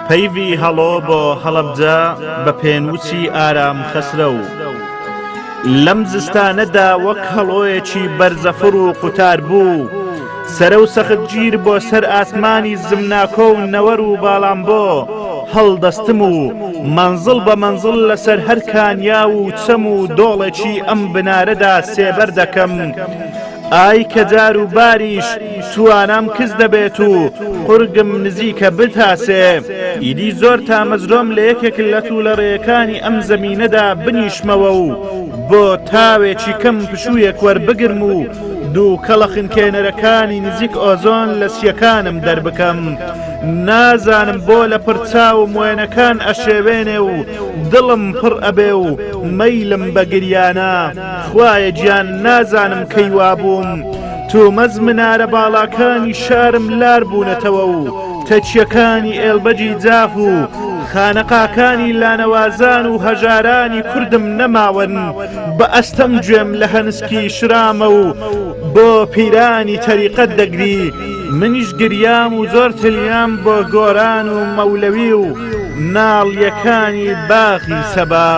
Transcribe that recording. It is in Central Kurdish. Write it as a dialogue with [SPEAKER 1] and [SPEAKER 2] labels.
[SPEAKER 1] پەیوی هەڵۆ بۆ هەڵەبجە بە پێنووسی ئارام خەسرە و لەم زستانەدا وەک هەڵۆیەکی بەرزەفڕ و قوتار بوو سەرە و سەخت گیر بۆ سەر ئاسمانی زمناکۆ و نەوەر و باڵام بۆ هەڵدەستم و منزڵ بە منزڵ لەسەر هەر کانیا و چەم و دۆڵێکی ئەم بنارەدا سێبەر دەکەم ئای کە جار و باریش توانام کەس دەبێت و قورگم نزیکە بتاسێ ئیدی زۆر تامەزرۆم لە یەکێک لە توولەڕێیەکانی ئەم زەمینەدا بنیشمەوە و بۆ تاوێکی کەم پشوویەک وەربگرم و دوو کەڵە خنکێنەرەکانی نزیک ئۆزۆن لە سیەکانم دەربکەم نازانم بۆ لە پرچا و موێنەکان ئەشێوێنێ و دڵم پڕ ئەبێ و مەیلم بە گریانە خوایە گیان نازانم کەی وابووم تومەز منارە باڵاکانی شارم لار بوونەتەوە و تەچیەکانی ئێڵبەجی جاف و خانەقاکانی لانەوازان و هەژارانی کوردم نەماون بە ئەستەم گوێم لە هەنسکی شرامە و بۆ پیرانی تەریقەت دەگری منیش گریام و زۆر تلیام بۆ گۆران و مەولەوی و ناڵیەکانی باغی سەبا